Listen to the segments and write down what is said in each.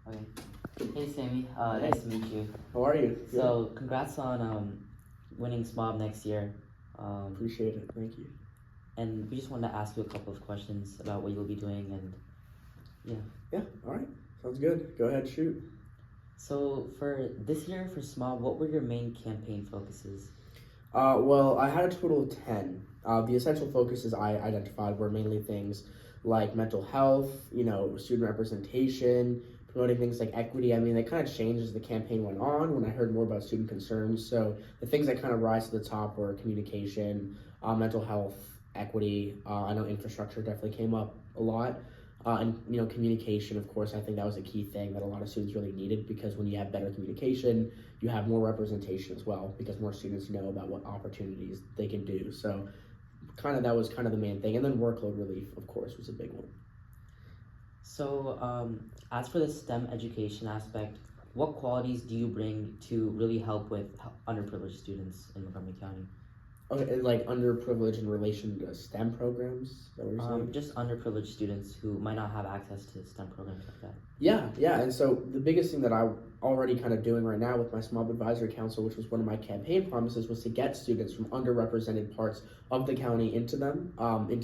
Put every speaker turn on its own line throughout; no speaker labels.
Okay. Hey Sammy, nice to meet you.
How are you?
So congrats on winning SMOB next year.
Appreciate it. Thank you.
And we just wanted to ask you a couple of questions about what you'll be doing and yeah.
Yeah, all right. Sounds good. Go ahead, shoot.
So for this year for SMOB, what were your main campaign focuses?
Well, I had a total of 10. The essential focuses I identified were mainly things like mental health, student representation, promoting things like equity. I mean, they kind of changed as the campaign went on when I heard more about student concerns. So the things that kind of rise to the top were communication, mental health, equity. I know infrastructure definitely came up a lot. And communication, of course, I think that was a key thing that a lot of students really needed, because when you have better communication, you have more representation as well, because more students know about what opportunities they can do. So that was kind of the main thing. And then workload relief, of course, was a big one.
So as for the STEM education aspect, what qualities do you bring to really help with underprivileged students in Montgomery County?
Okay, and like underprivileged in relation to STEM programs? Is that what you're saying?
Just underprivileged students who might not have access to STEM programs like that.
Yeah, and so the biggest thing that I'm already kind of doing right now with my Small Advisory Council, which was one of my campaign promises, was to get students from underrepresented parts of the county into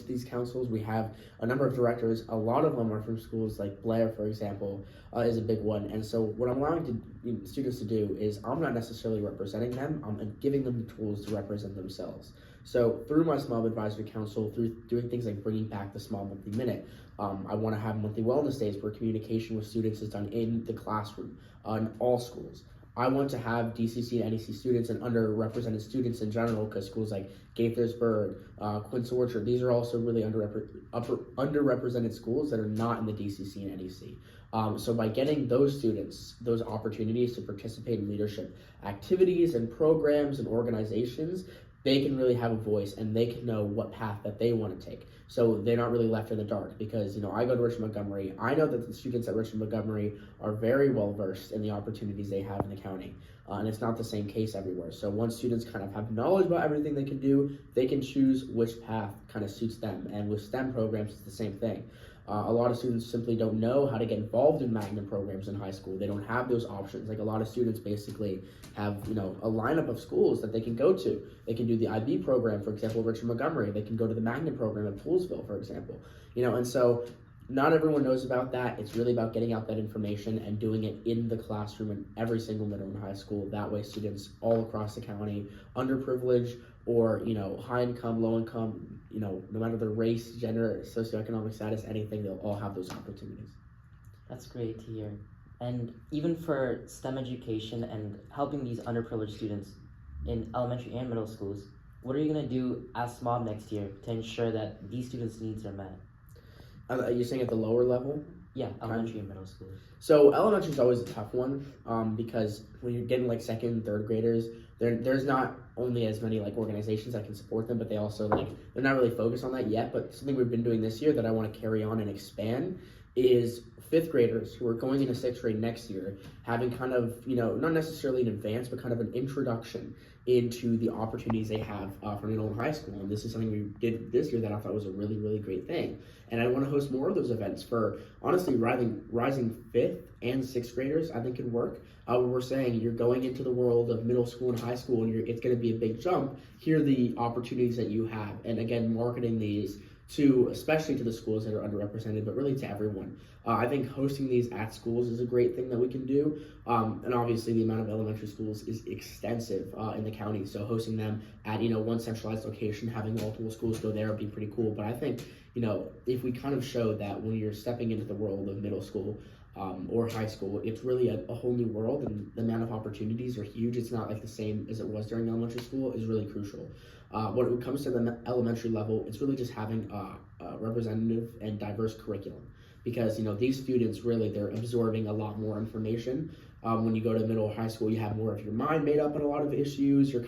these councils. We have a number of directors. A lot of them are from schools like Blair, for example, is a big one. And so what I'm allowing students to do is, I'm not necessarily representing them, I'm giving them the tools to represent themselves. So through my Small Advisory Council, through doing things like bringing back the Small Monthly Minute, I want to have monthly wellness days where communication with students is done in the classroom in all schools. I want to have DCC and NEC students and underrepresented students in general, because schools like Gaithersburg, Quince Orchard, these are also really underrepresented schools that are not in the DCC and NEC. So by getting those students those opportunities to participate in leadership activities and programs and organizations, they can really have a voice and they can know what path that they want to take. So they're not really left in the dark, because I go to Richmond Montgomery. I know that the students at Richmond Montgomery are very well versed in the opportunities they have in the county. And it's not the same case everywhere. So once students kind of have knowledge about everything they can do, they can choose which path kind of suits them. And with STEM programs, it's the same thing. A lot of students simply don't know how to get involved in Magnet programs in high school. They don't have those options. Like, a lot of students basically have, a lineup of schools that they can go to. They can do the IB program, for example, Richmond Montgomery. They can go to the Magnet program at Poolsville, for example. And so not everyone knows about that. It's really about getting out that information and doing it in the classroom in every single middle and high school. That way students all across the county, underprivileged or, high income, low income, no matter their race, gender, socioeconomic status, anything, they'll all have those opportunities.
That's great to hear. And even for STEM education and helping these underprivileged students in elementary and middle schools, what are you going to do as SMOB next year to ensure that these students' needs are met?
Are you saying at the lower level?
Yeah, elementary and middle schools.
So elementary is always a tough one, because when you're getting like second and third graders, there's not only as many like organizations that can support them, but they also they're not really focused on that yet. But something we've been doing this year that I want to carry on and expand is fifth graders who are going into sixth grade next year, having kind of, not necessarily an advance, but kind of an introduction into the opportunities they have for middle and high school. And this is something we did this year that I thought was a really, really great thing. And I want to host more of those events for, honestly, rising fifth and sixth graders. I think could work. Where we're saying you're going into the world of middle school and high school, and it's going to be a big jump. Here are the opportunities that you have. And again, marketing these especially to the schools that are underrepresented, but really to everyone. I think hosting these at schools is a great thing that we can do. And obviously the amount of elementary schools is extensive in the county. So hosting them at, one centralized location, having multiple schools go there would be pretty cool. But I think, if we kind of show that when you're stepping into the world of middle school, or high school, it's really a whole new world, and the amount of opportunities are huge. It's not like the same as it was during elementary school is really crucial. When it comes to the elementary level, it's really just having a representative and diverse curriculum, because these students really, they're absorbing a lot more information. When you go to middle or high school, you have more of your mind made up on a lot of issues. You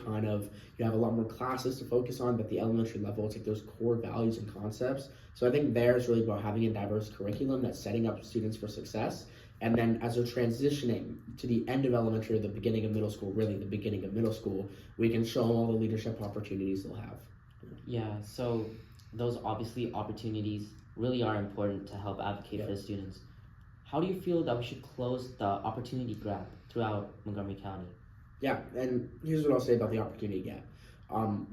have a lot more classes to focus on, but the elementary level, it's like those core values and concepts. So I think there's really about having a diverse curriculum that's setting up students for success. And then as they're transitioning to the end of elementary or the beginning of middle school, really the beginning of middle school, we can show them all the leadership opportunities they'll have.
Yeah, so those obviously opportunities really are important to help advocate for the students. how do you feel that we should close the opportunity gap throughout Montgomery County?
Yeah, and here's what I'll say about the opportunity gap.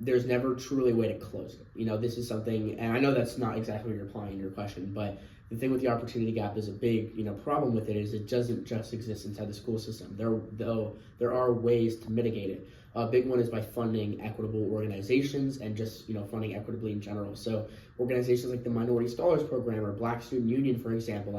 There's never truly a way to close it. This is something, and I know that's not exactly what you're applying in your question, but the thing with the opportunity gap is a big, problem with it is it doesn't just exist inside the school system. There are ways to mitigate it. A big one is by funding equitable organizations and just, funding equitably in general. So organizations like the Minority Scholars Program or Black Student Union, for example,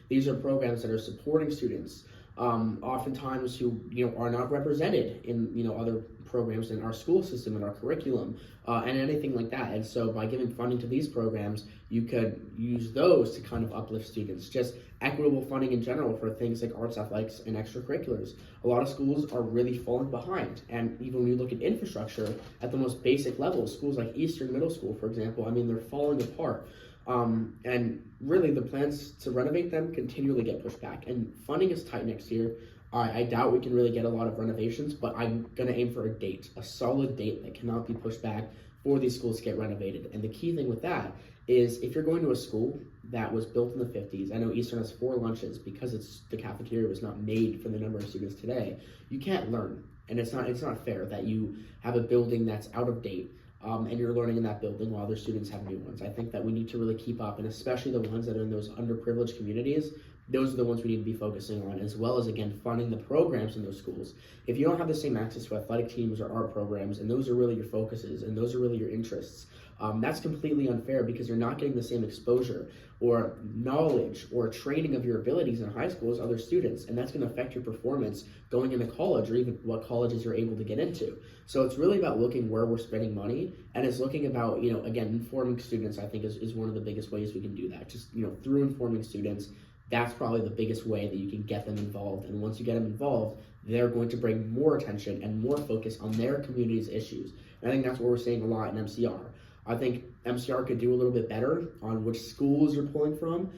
these are programs that are supporting students oftentimes who are not represented in other programs in our school system and our curriculum and anything like that. And so by giving funding to these programs, you could use those to kind of uplift students. Just equitable funding in general for things like arts, athletics, and extracurriculars. A lot of schools are really falling behind, and even when you look at infrastructure at the most basic level, schools like Eastern Middle School, for example, they're falling apart. And really the plans to renovate them continually get pushed back, and funding is tight next year. I doubt we can really get a lot of renovations, but I'm going to aim for a solid date that cannot be pushed back for these schools to get renovated. And the key thing with that is if you're going to a school that was built in the 50s, I know Eastern has 4 lunches because the cafeteria was not made for the number of students today, you can't learn. And it's not fair that you have a building that's out of date and you're learning in that building while other students have new ones. I think that we need to really keep up, and especially the ones that are in those underprivileged communities, those are the ones we need to be focusing on, as well as, again, funding the programs in those schools. If you don't have the same access to athletic teams or art programs, and those are really your focuses, and those are really your interests, that's completely unfair because you're not getting the same exposure or knowledge or training of your abilities in high school as other students, and that's going to affect your performance going into college or even what colleges you're able to get into. So it's really about looking where we're spending money, and it's looking about, again, informing students, I think is one of the biggest ways we can do that. Just, through informing students, that's probably the biggest way that you can get them involved. And once you get them involved, they're going to bring more attention and more focus on their community's issues. And I think that's what we're seeing a lot in MCR. I think MCR could do a little bit better on which schools you're pulling from.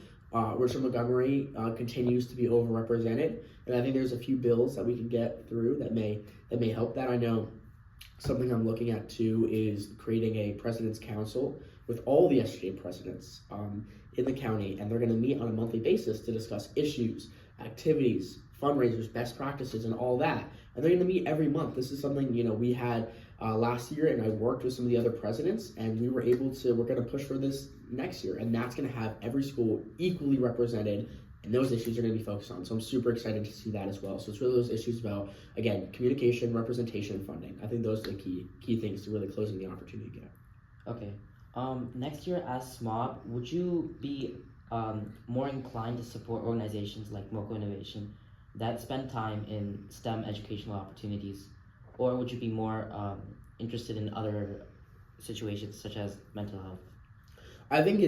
Richard Montgomery continues to be overrepresented, and I think there's a few bills that we can get through that may help that. I know something I'm looking at too is creating a president's council with all the SJ presidents in the county, and they're going to meet on a monthly basis to discuss issues, activities, fundraisers, best practices, and all that. And they're going to meet every month. This is something we had last year, and I worked with some of the other presidents, and we're going to push for this next year, and that's going to have every school equally represented, and those issues are going to be focused on. So I'm super excited to see that as well. So it's really those issues about, again, communication, representation, and funding. I think those are the key things to really closing the opportunity gap.
Okay. Next year as SMOB, would you be more inclined to support organizations like MoCo Innovation that spend time in STEM educational opportunities, or would you be more interested in other situations such as mental health?
I think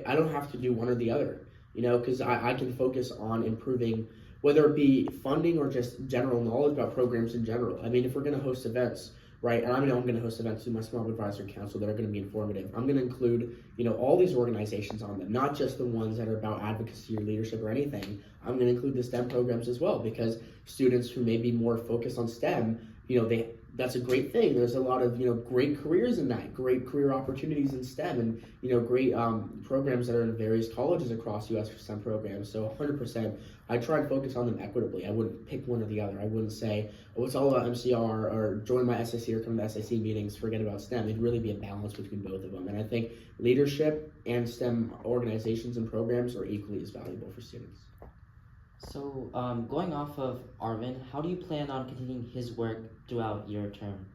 I don't have to do one or the other, because I can focus on improving, whether it be funding or just general knowledge about programs in general. If we're going to host events, right, and I'm going to host events through my Small Advisory Council that are going to be informative. I'm going to include, all these organizations on them, not just the ones that are about advocacy or leadership or anything. I'm going to include the STEM programs as well, because students who may be more focused on STEM, that's a great thing. There's a lot of, great careers in that, great career opportunities in STEM, and, great programs that are in various colleges across U.S. for STEM programs. So 100%, I try and focus on them equitably. I wouldn't pick one or the other. I wouldn't say, oh, it's all about MCR or join my SAC or come to SAC meetings, forget about STEM. It'd really be a balance between both of them. And I think leadership and STEM organizations and programs are equally as valuable for students.
So, going off of Arvin, how do you plan on continuing his work throughout your term?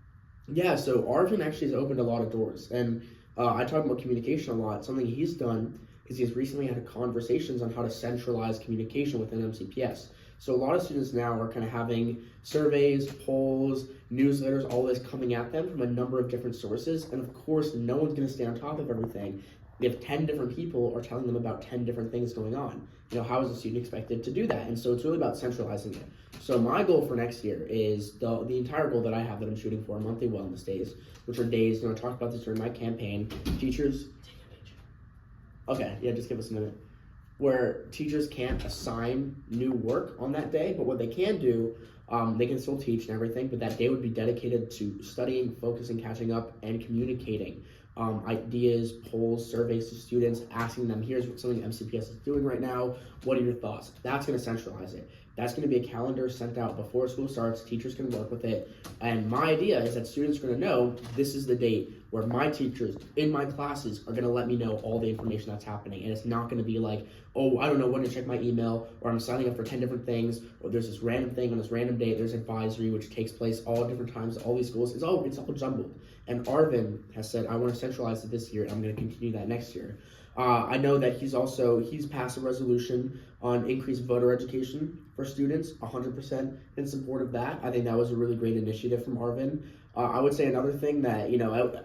Yeah, so Arvin actually has opened a lot of doors, and I talk about communication a lot. Something he's done is he's recently had conversations on how to centralize communication within MCPS. So a lot of students now are kind of having surveys, polls, newsletters, all this coming at them from a number of different sources, and of course, no one's going to stay on top of everything. If 10 different people are telling them about 10 different things going on, how is a student expected to do that? And so it's really about centralizing it. So my goal for next year is the entire goal that I have that I'm shooting for, monthly wellness days, which are days, I talked about this during my campaign, teachers, okay, yeah, just give us a minute, where teachers can't assign new work on that day, but what they can do, they can still teach and everything, but that day would be dedicated to studying, focusing, catching up, and communicating ideas, polls, surveys to students, asking them, here's what something MCPS is doing right now. What are your thoughts? That's going to centralize it. That's going to be a calendar sent out before school starts. Teachers can work with it. And my idea is that students are going to know this is the date where my teachers in my classes are going to let me know all the information that's happening. And it's not going to be like, oh, I don't know when to check my email, or I'm signing up for 10 different things, or there's this random thing on this random date. There's advisory, which takes place all different times at all these schools. It's all jumbled. And Arvin has said, I want to centralize it this year, and I'm going to continue that next year. I know that he's passed a resolution on increased voter education for students, 100% in support of that. I think that was a really great initiative from Arvin. I would say another thing that,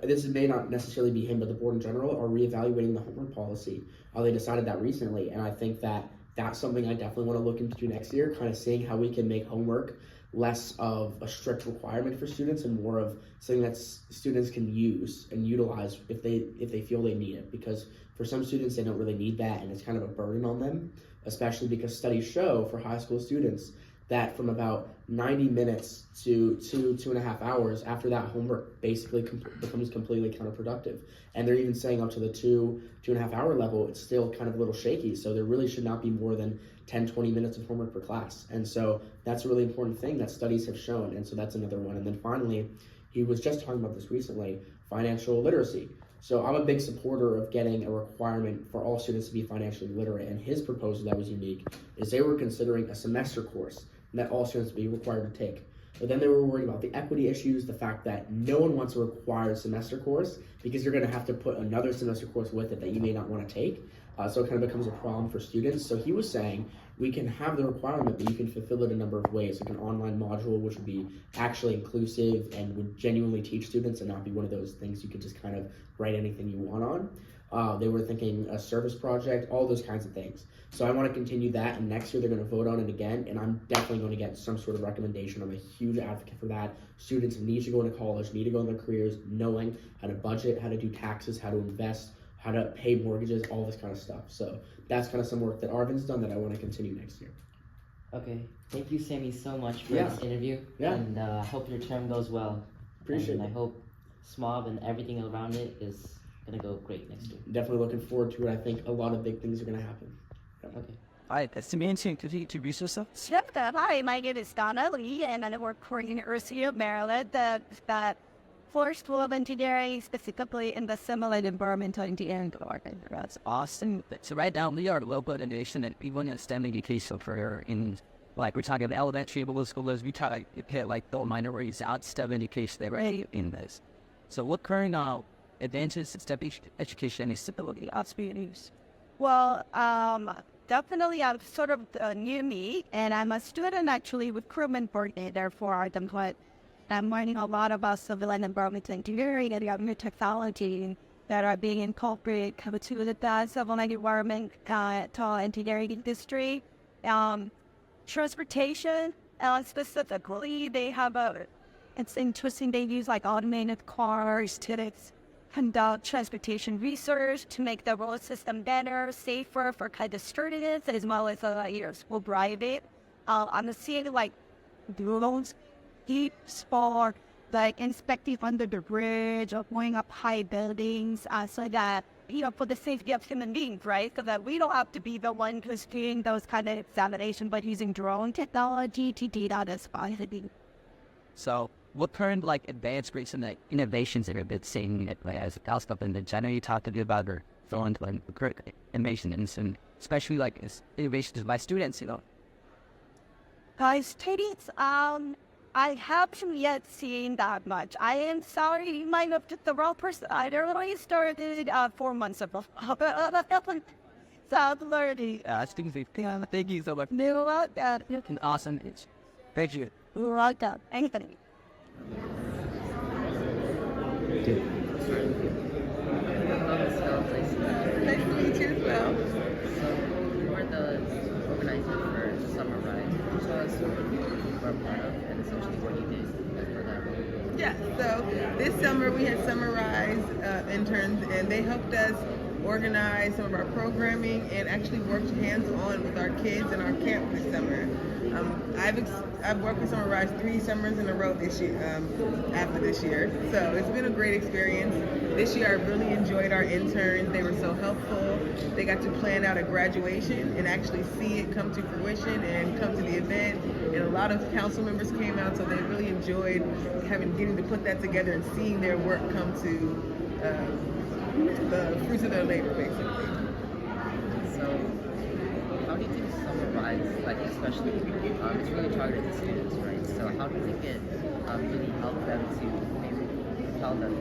this may not necessarily be him, but the board in general are reevaluating the homework policy. They decided that recently, and I think that that's something I definitely want to look into next year, kind of seeing how we can make homework less of a strict requirement for students and more of something that students can use and utilize if they feel they need it. Because for some students, they don't really need that, and it's kind of a burden on them, especially because studies show for high school students that from about 90 minutes to 2.5 hours after that, homework basically becomes completely counterproductive. And they're even saying up to the 2.5 hour level, it's still kind of a little shaky. So there really should not be more than 10-20 minutes of homework per class. And so that's a really important thing that studies have shown. And so that's another one. And then finally, he was just talking about this recently, financial literacy. So I'm a big supporter of getting a requirement for all students to be financially literate. And his proposal that was unique is they were considering a semester course that all students would be required to take. But then they were worried about the equity issues, the fact that no one wants a required semester course because you're going to have to put another semester course with it that you may not want to take. So it kind of becomes a problem for students. So he was saying we can have the requirement, but you can fulfill it a number of ways, like an online module, which would be actually inclusive and would genuinely teach students and not be one of those things you could just kind of write anything you want on. They were thinking a service project, all those kinds of things. So I want to continue that, and next year they're going to vote on it again, and I'm definitely going to get some sort of recommendation. I'm a huge advocate for that. Students need to go into college, need to go in their careers, knowing how to budget, how to do taxes, how to invest, how to pay mortgages, all this kind of stuff. So that's kind of some work that Arvin's done that I want to continue next year.
Okay, thank you, Sammy, so much for
Yeah.
this interview.
Yeah.
And I hope your term goes well.
Appreciate
and
it.
I hope SMOB and everything around it is gonna go great next year.
Definitely looking forward to it. I think a lot of big things are going to happen.
Okay.
Hi, that's the main thing to introduce yourself.
Yep. Hi, my name is Donna Lee, and I work for University of Maryland. That for School of Engineering, specifically in the Civil and Environmental Engineering department.
That's awesome. So right now, we are a local innovation that we want to STEM education for in, like, we're talking about elementary, middle schoolers. We try to hit, like, the minorities out STEM education. They're right in this. So what current advances in STEM education is stability experience?
Well, definitely I'm sort of new me, and I'm a student actually recruitment coordinator for them, but I'm learning a lot about civil and environmental engineering and other technology that are being incorporated to the civil and environmental engineering industry. Transportation, specifically, they have it's interesting, they use like automated cars to conduct transportation research to make the road system better, safer for kind of students as well as school driving. I'm seeing like drones, for like inspecting under the bridge or going up high buildings, so that for the safety of human beings, right? So that we don't have to be the one who's doing those kind of examinations, but using drone technology to do that as well.
So what current, like, advanced rates and like, innovations that have been seeing as a stuff in the channel you talked to me about or throwing like innovations and especially like innovations by students,
Guys, students, I haven't yet seen that much. I am sorry, you might have picked the wrong person. I literally started 4 months ago. So learning.
Thank you so much.
New like that.
An awesome pitch. Thank you.
Like that. Anthony.
Nice to meet you as well.
So you are the organizer for the Summer Ride. Can you tell us what you were a part of and essentially what you did as for that?
Yeah, so this summer we had Summer Rise interns, and they helped us organize some of our programming and actually worked hands-on with our kids in our camp this summer. I I've worked with Summer Rise 3 summers in a row this year, after this year. So it's been a great experience. This year I really enjoyed our interns. They were so helpful. They got to plan out a graduation and actually see it come to fruition and come to the event. And a lot of council members came out, so they really enjoyed getting to put that together and seeing their work come to the fruits of their labor, basically.
So, how do you think Summer Rise, like especially, it's really targeted to students, right? So how do you think it really helped them to maybe propel them?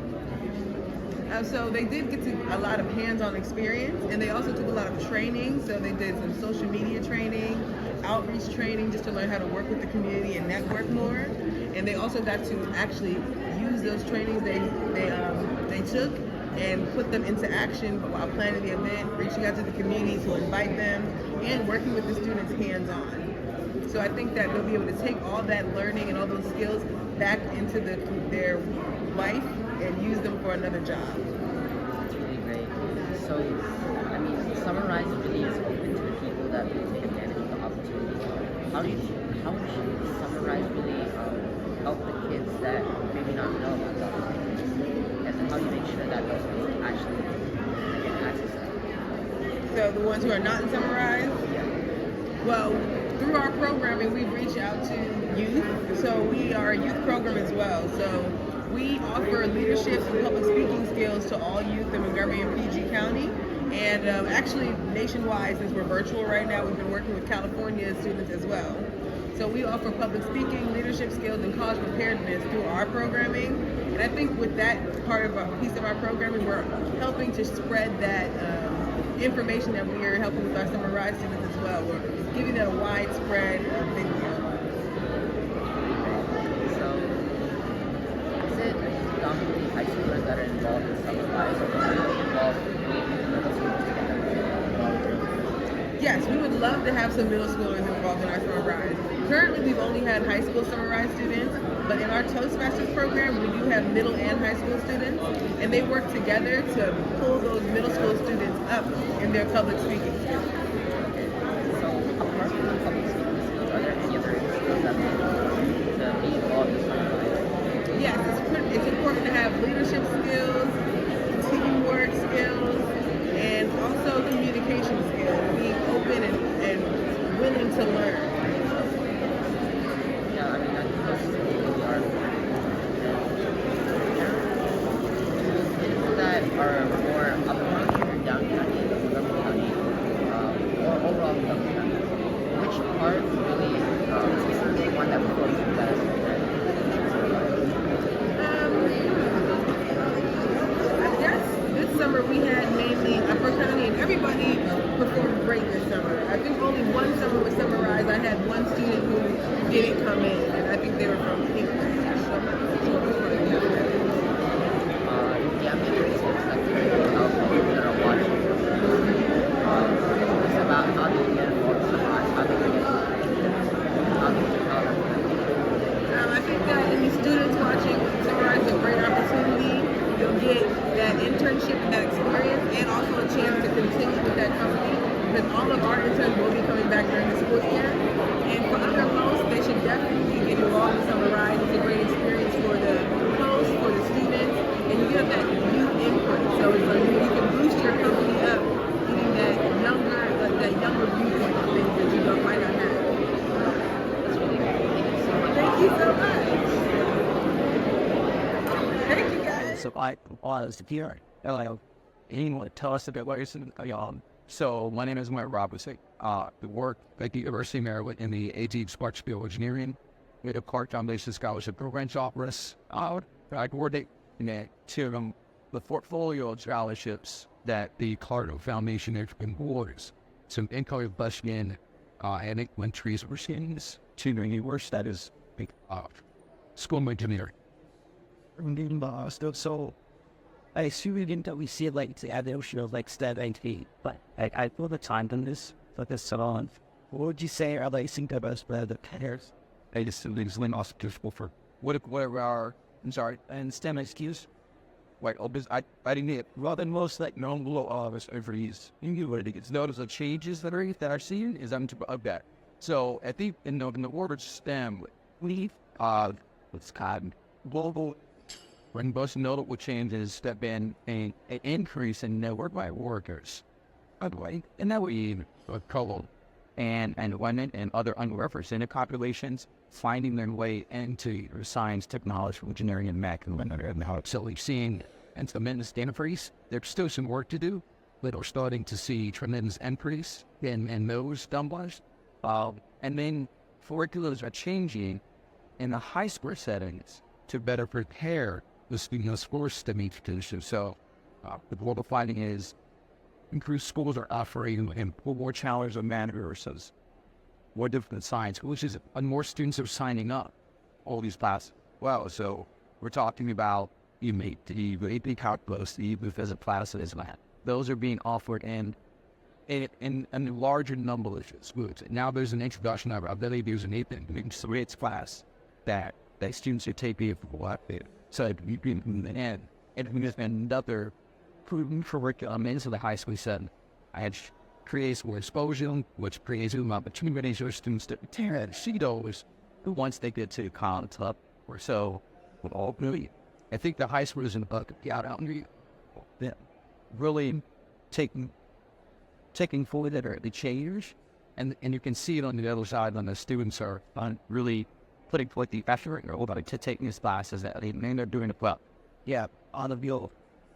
So they did get to a lot of hands-on experience, and they also took a lot of training. So they did some social media training, outreach training, just to learn how to work with the community and network more. And they also got to actually use those trainings they took and put them into action while planning the event, reaching out to the community to invite them, and working with the students hands-on. So I think that they'll be able to take all that learning and all those skills back into their life and use them for another job.
That's really great. So, I mean, Summer Rise really is open to the people that really take advantage of the opportunity. How should Summer Rise really help the kids that maybe not know about the opportunity? And how do you make sure that those kids actually get access to that?
So the ones who are not in Summer Rise?
Yeah.
Well, through our programming, we've reached out to youth. So we are a youth program as well. So we offer leadership and public speaking skills to all youth in Montgomery and PG County. And actually nationwide, since we're virtual right now, we've been working with California students as well. So we offer public speaking, leadership skills, and college preparedness through our programming. And I think with that piece of our programming, we're helping to spread that information that we are helping with our Summer Rise students as well. We're giving them a widespread video.
So, is it predominantly high schoolers that are involved in Summer Rise, or are you involved in middle schoolers to get them involved?
Yes, we would love to have some middle schoolers involved in our Summer Rise. Currently, we've only had high school Summer Rise students, but in our Toastmasters program, we do have middle and high school students, and they work together to pull those middle school students up in their public speaking skills.
So, apart from the public speaking skills, are there any other skills that they need to be involved in Summer Rise?
Yes, it's important to have leadership skills, teamwork skills, and also communication skills, being open and willing to learn.
Yeah, I mean, I think those really are important. People that are more up and county or down county, Montgomery County, or overall Montgomery County, which part really is the one that performs the best?
I guess this summer we had mainly Upper County, and everybody performed great this summer. I think only one summer with Summer Rise, I had one student who didn't come in, and I think they were from England.
Yeah, maybe it's that people that are watching. It's about how do you get involved in Summer Rise, how do you get
I think that any students watching Summer Rise is a great opportunity. You'll get that internship and that experience, and also a chance to continue with that company, because all of our interns will be coming back during the school year. And for other hosts, they should definitely get involved in Summer Rise. It's a great experience for the hosts, for the students, and you get that youth input. So it's like you can boost your company up, getting that younger viewpoint of things that you might not have.
That's really great.
Thank you so much. Thank you guys.
So I was here. Anyone tell us a bit what you're saying? So my name is Mike Robinson. I work at the University of Maryland in the AT Sparks Field Engineering. We had a part-time basis scholarship programs office. I coordinate the portfolio of scholarships that the Cardinal Foundation has been awards. Some income question and entries overseas to the university that is school of engineering. So I assume that we see like the other show like STEM IT, but I feel the time on this for this salon. What would you say are like think about the pairs? I just simply lost for whatever our and STEM excuse. Like I didn't need it. Rather than most like non-below office over these. You get what it is. Notice the changes that are seen is I'm of that. So I think in the word of STEM, we what's called global, when most notable changes have been an increase in network by workers, by the way, and that we color and women and other underrepresented populations finding their way into science, technology, engineering, and math, and how so we've seen and tremendous increase. There's still some work to do, but we're starting to see tremendous increase in those numbers. And then curriculums are changing in the high school settings to better prepare the students for STEM institutions. So the global finding is increased schools are offering more challenge of managers, more different science, which is more students are signing up all these classes. Well, so we're talking about the AP calculus, the physics classes, math. Those are being offered in a larger number of schools. Now there's an introduction of, I believe there's an AP class that students are taking for what so you can and there's another curriculum into the high school setting. I had creates more exposure, which creates more opportunities for students to see those once they get to college or so. I think the high school is in the bucket out really taking forward the change, and you can see it on the other side when the students are really putting forth the effort to taking these classes, and they're doing it well.
Yeah, on the view.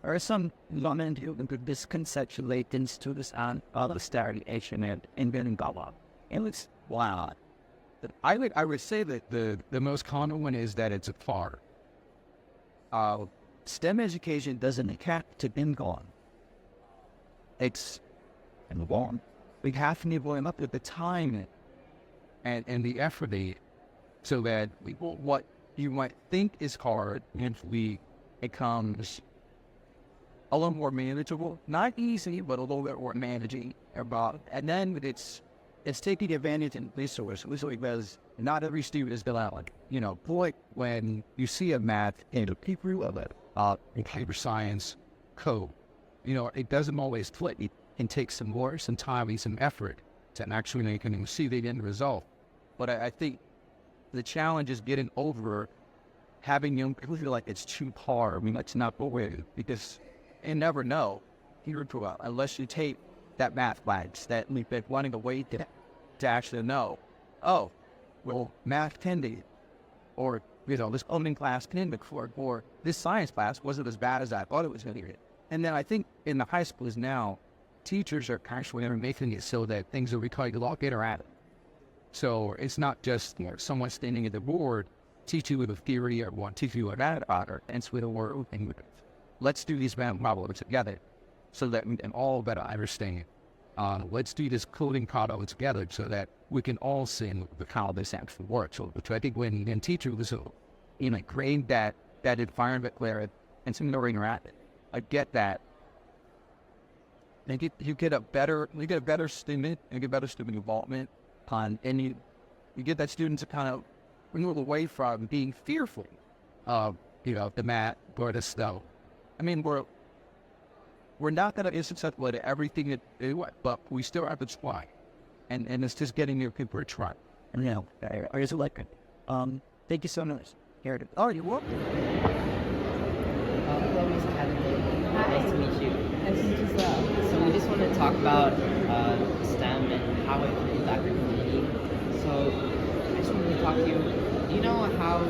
There are some misconceptions to this on the starting and getting up. It was wow.
I would say that the most common one is that it's a far.
STEM education doesn't have to be gone.
It's long. We have to give up at the time and the effort so that what you might think is hard it becomes a little more manageable. Not easy, but a little bit more manageable. And then it's taking advantage of resources because not every student is allowed. When you see a math and people of it, computer science, code, it doesn't always click. It can take some time and some effort to actually see the end result. But I think the challenge is getting over having young people feel like it's too hard. It's not the way, because you never know unless you take that math class that we've been wanting to wait to actually know. Oh, well, math can be, or this opening class can be, or this science class wasn't as bad as I thought it was going to be. And then I think in the high schools now, teachers are actually making it so that things are a lot interactive. So it's not just someone standing at the board teach you with a theory or teach you about it, and with a word and let's do these math problems together so that we can all better understand. Let's do this coding problem together so that we can all see how this actually works. So I think when teachers create that environment where and some more interactive, I get that. And you get a better student, you get better student involvement, and you get that student to kind of move away from being fearful of the math or the stuff. We're not going to be successful at everything that they do, but we still have to try, and it's just getting your people to try.
Or is it like thank you so much. Here, you're welcome.
Hello, Miss Academy. Nice to meet you.
Nice to meet you as well.
So we just want to talk about STEM and how it can impact your community. So I just wanted to talk to you. Do you know how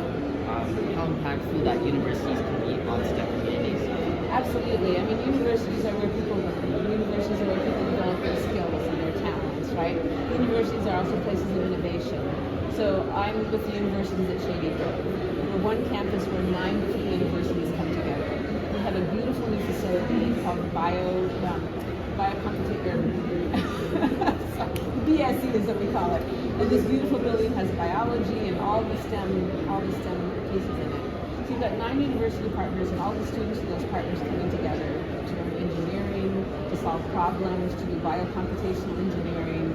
impactful that universities can be on STEM communities?
Absolutely. Universities are where people learn. Universities are where people develop their skills and their talents, right? Universities are also places of innovation. So I'm with the universities at Shady Grove. We're one campus where 9 different universities come together. We have a beautiful new facility called BSC is what we call it. And this beautiful building has biology and all the STEM pieces in it. So you've got 9 university partners and all the students and those partners coming together to learn engineering, to solve problems, to do biocomputational engineering,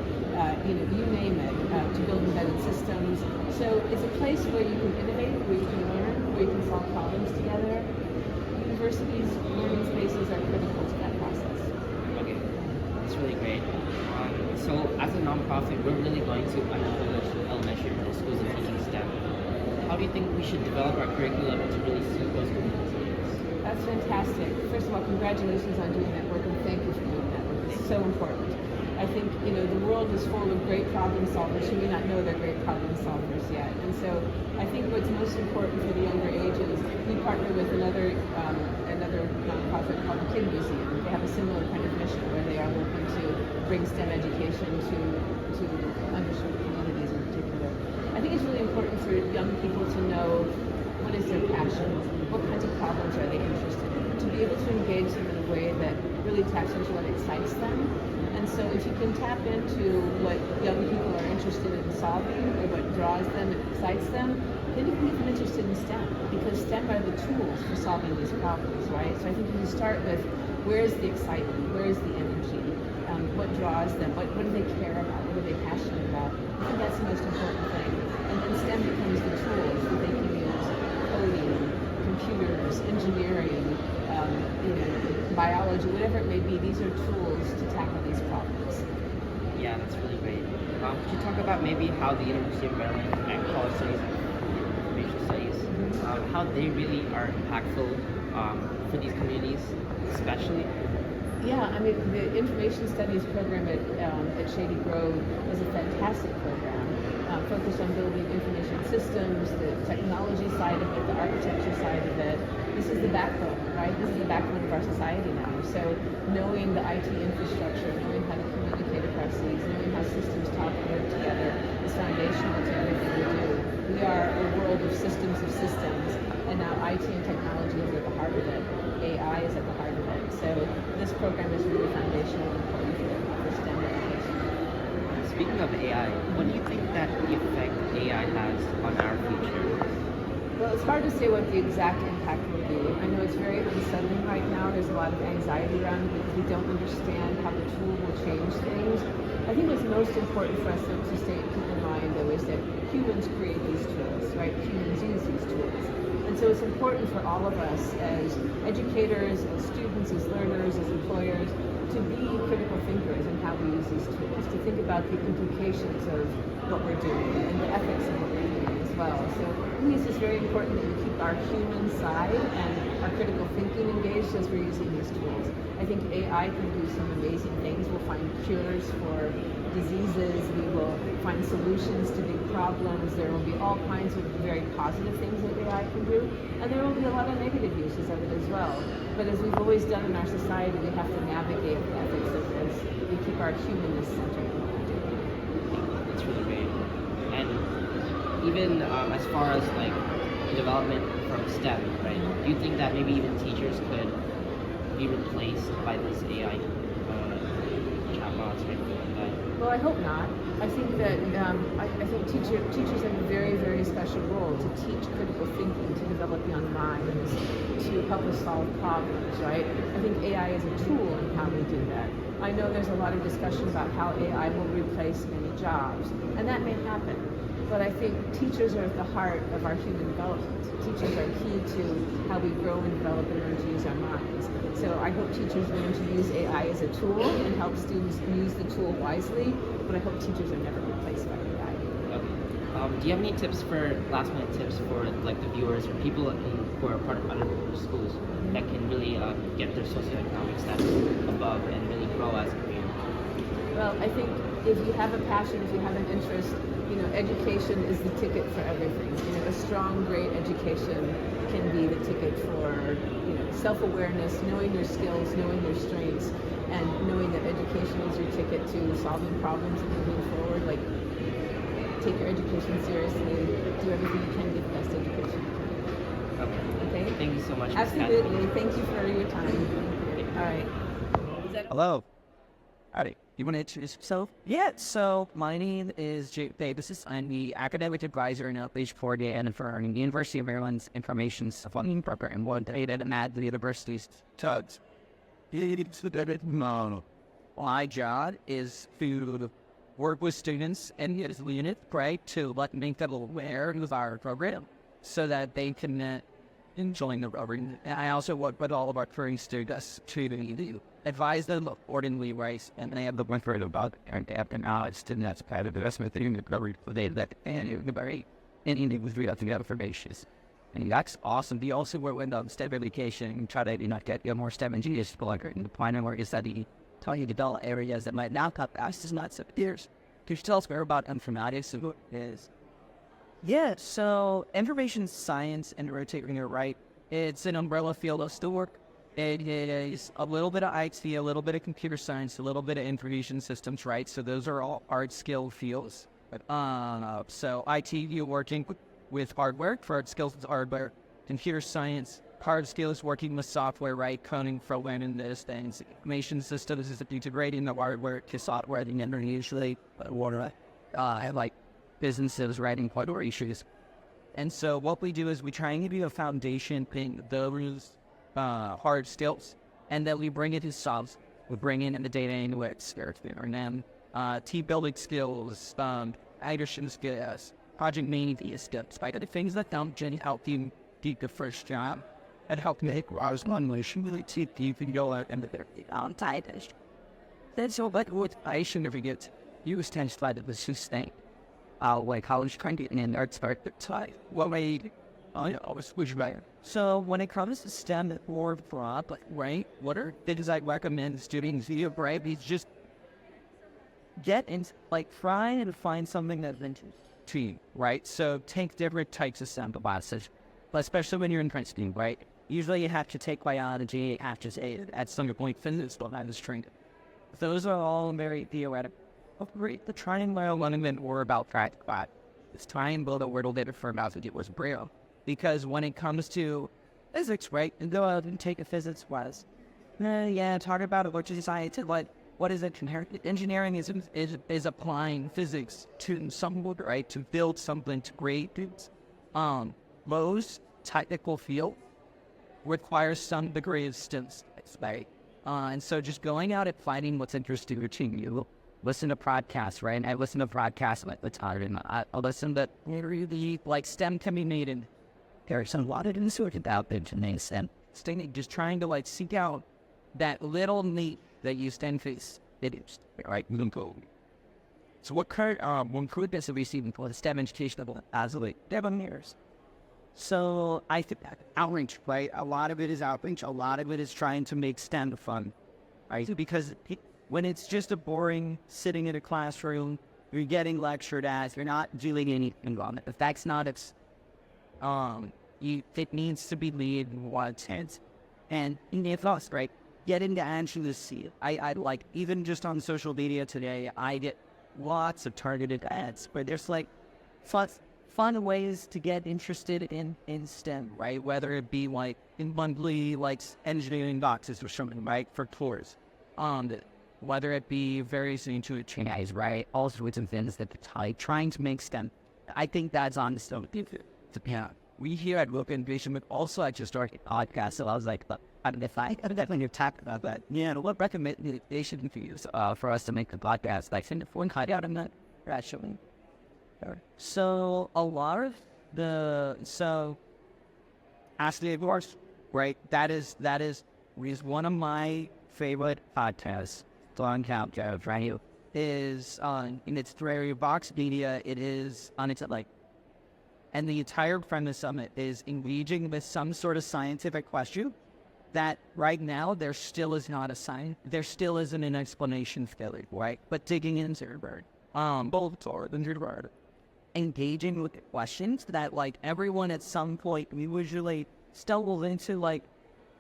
you name it, to build embedded systems. So it's a place where you can innovate, where you can learn, where you can solve problems together. Universities' learning spaces are critical to that process.
Okay, that's really great. So as a nonprofit, we're really going to underprivileged elementary and middle schools and teaching STEM. How do you think we should develop our curriculum to really suit those communities?
That's fantastic. First of all, congratulations on doing that work, and thank you for doing that work. It's so important. I think, the world is full of great problem solvers who may not know they're great problem solvers yet. And so I think what's most important for the younger ages, we partner with another nonprofit called the Kid Museum. They have a similar kind of mission where they are working to bring STEM education to underserved communities in particular. I think it's really important for young people to know what is their passion, what kinds of problems are they interested in, to be able to engage them in a way that really taps into what excites them. And so if you can tap into what young people are interested in solving or what draws them and excites them, then you can get them interested in STEM, because STEM are the tools for solving these problems, right? So I think if you start with where is the excitement, where is the energy, what draws them, what do they care about, what are they passionate about, I think that's the most important thing. And then STEM becomes the tools that they can use: coding, computers, engineering, biology, whatever it may be. These are tools to tackle these problems.
Yeah, that's really great. Could you talk about maybe how the University of Maryland and College Studies and Information Studies, how they really are impactful for these communities, especially?
Yeah, I mean, the Information Studies program at Shady Grove is a fantastic program, focused on building information systems, the technology side of it, the architecture side of it. This is the backbone, right? This is the backbone of our society now. So knowing the IT infrastructure, knowing how to communicate across these, knowing how systems talk and work together is foundational to everything we do. We are a world of systems, and now IT and technology is at the heart of it. AI is at the heart of it. So this program is really foundational and important for STEM education.
Speaking of AI, what do you think that the effect AI has on our future?
Well, it's hard to say what the exact impact will be. I know it's very unsettling right now. There's a lot of anxiety around it because we don't understand how the tool will change things. I think what's most important for us to keep in mind, though, is that humans create these tools, right? Humans use these tools. And so it's important for all of us as educators, as students, as learners, as employers, to be critical thinkers in how we use these tools, to think about the implications of what we're doing and the ethics of what we're doing as well. So I think it's just very important that we keep our human side and our critical thinking engaged as we're using these tools. I think AI can do some amazing things. We'll find cures for diseases. We will find solutions to big problems. There will be all kinds of very positive things that AI can do, and there will be a lot of negative uses of it as well. But as we've always done in our society, we have to navigate the ethics of this. We keep our humanness centered in what we do.
That's really great. And even as far as like development from STEM, right? Do you think that maybe even teachers could be replaced by these AI chatbots or anything like that?
Well, I hope not. I think that I think teachers have a very, very special role to teach critical thinking, to develop young minds, to help us solve problems, right? I think AI is a tool in how we do that. I know there's a lot of discussion about how AI will replace many jobs, and that may happen. But I think teachers are at the heart of our human development. Teachers are key to how we grow and develop and learn to use our minds. So I hope teachers learn to use AI as a tool and help students use the tool wisely, but I hope teachers are never replaced by AI.
Okay. Do you have any last minute tips for like the viewers or people who are part of underprivileged schools that can really get their socioeconomic status above and really grow as a community?
Well, I think if you have a passion, if you have an interest, education is the ticket for everything. A strong, great education can be the ticket for, self-awareness, knowing your skills, knowing your strengths, and knowing that education is your ticket to solving problems and moving forward. Like, take your education seriously, do everything you can to get the best education you can. Okay?
Thank you so much.
Absolutely. Thank you for your time. All right.
Hello. Howdy. You want to introduce yourself? Yeah, so my name is Jake Davis. I'm the academic advisor and outreach coordinator for the University of Maryland's Information Funding Program, located at the university's tugs. My job is to work with students and his unit, right, to make them aware of our program so that they can enjoying the program. And I also work with all of our current students to advise them accordingly, right? And they have the one for about and after knowledge to that's part of the investment in the recovery for they that and very anything with real information. And that's awesome. We also work with STEM education and try to get more STEM and genius like in the primary study, talking about areas that might not have access not so years. Could you tell us more about informatics and what it is? Yeah, so information science and rotating it right, it's an umbrella field of still work. It is a little bit of IT, a little bit of computer science, a little bit of information systems, right? So those are all hard skill fields. So IT, you're working with hardware, for hard skills is hardware. Computer science, hard skills working with software, right? Coding for learning those things. Information systems is integrating the hardware to software, and then usually have like businesses writing hardware issues. And so what we do is we try and give you a foundation in those hard skills, and then we bring it to soft. We bring in the data analytics, and then team building skills, leadership skills, project management skills, like the things that don't just help you get the first job and help make was one relation really cheap you can go out and the outside. That's all but what I should never get used to slide of the sustain. Like college trying to get in art start the time. What made I always switch back. So when it comes to STEM or broad, like right, what are things I recommend students do, right? Is just get in like try and find something that's interesting to you, right? So take different types of STEM classes, but especially when you're in Princeton, right? Usually you have to take biology, you have to say at some point physics, but I was trained. Those are all very theoretical. Great, the try and learn one of them were about practical. It's try and build a little bit for about it was braille. Because when it comes to physics, right, and go out and take a physics class, talk about it, which is science, like what is it? Engineering is applying physics to something, right, to build something to create things. Most technical field requires some degree of STEM, right? And so just going out and finding what's interesting to you. Listen to podcasts, right? And I listen to podcasts at the time, and I listen to really like STEM can be made in. There's a lot of sort about engineers and just trying to like seek out that little need that you STEM face. It is right. So what current one could be receiving for the STEM education as of 7 years? So I think that outreach, right? A lot of it is outreach. A lot of it is trying to make STEM fun, right? Because when it's just a boring sitting in a classroom, you're getting lectured at, you're not doing anything on it. If that's not its, it needs to be lead in one sense. And if us, right, get into actually see it. I like, even just on social media today, I get lots of targeted ads where there's like fun ways to get interested in STEM, right? Whether it be like in monthly, like engineering boxes or something, right, for tours. Whether it be very soon to a change, right? All sorts of things that are trying to make STEM. I think that's on the STEM. Yeah. We here at Local Innovation, but also I just started a podcast, so I was like, I'm definitely talk about that. Yeah, what recommendation for you for us to make the podcast? Like, send a phone call out on that, actually. So a lot of Ashley, of course, right? That is one of my favorite podcasts. On count, right? Is in its very box media. It is on its like, and the entire premise of it is engaging with some sort of scientific question that right now there still is not a science. There still isn't an explanation for it, right? But digging into it, both or the word, engaging with the questions that like everyone at some point we usually stumble into like,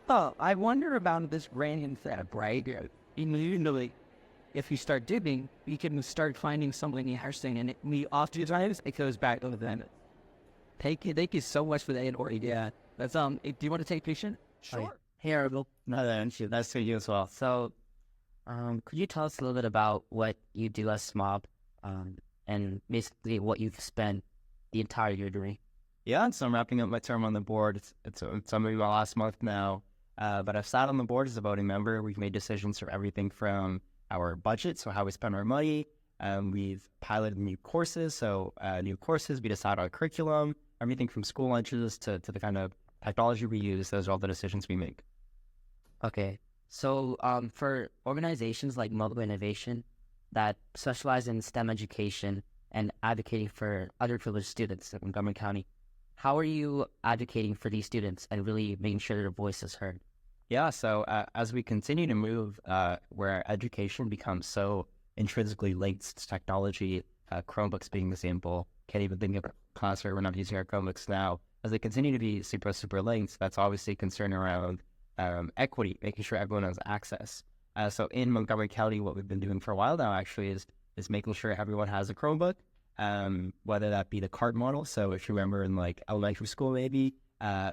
oh, I wonder about this random thing, right? Immediately, if you start digging, you can start finding something interesting, and oftentimes it goes back to them. Thank you so much for that, or yeah. That's do you want to take a patient?
Sure.
Hey, Argo.
No, that's you. That's for you as well.
So, could you tell us a little bit about what you do as SMOB, and basically what you've spent the entire year doing?
Yeah, so I'm wrapping up my term on the board. It's maybe my last month now. But I've sat on the board as a voting member. We've made decisions for everything from our budget, so how we spend our money. We've piloted new courses. We decide our curriculum, everything from school lunches to the kind of technology we use, those are all the decisions we make.
Okay. So for organizations like MoCo Innovation that specialize in STEM education and advocating for underprivileged students in Montgomery County, how are you advocating for these students and really making sure their voice is heard?
Yeah, so as we continue to move where education becomes so intrinsically linked to technology, Chromebooks being the example, can't even think of a class where we're not using our Chromebooks now. As they continue to be super linked, that's obviously a concern around equity, making sure everyone has access. So in Montgomery County, what we've been doing for a while now actually is making sure everyone has a Chromebook, whether that be the cart model. So if you remember in like elementary school, maybe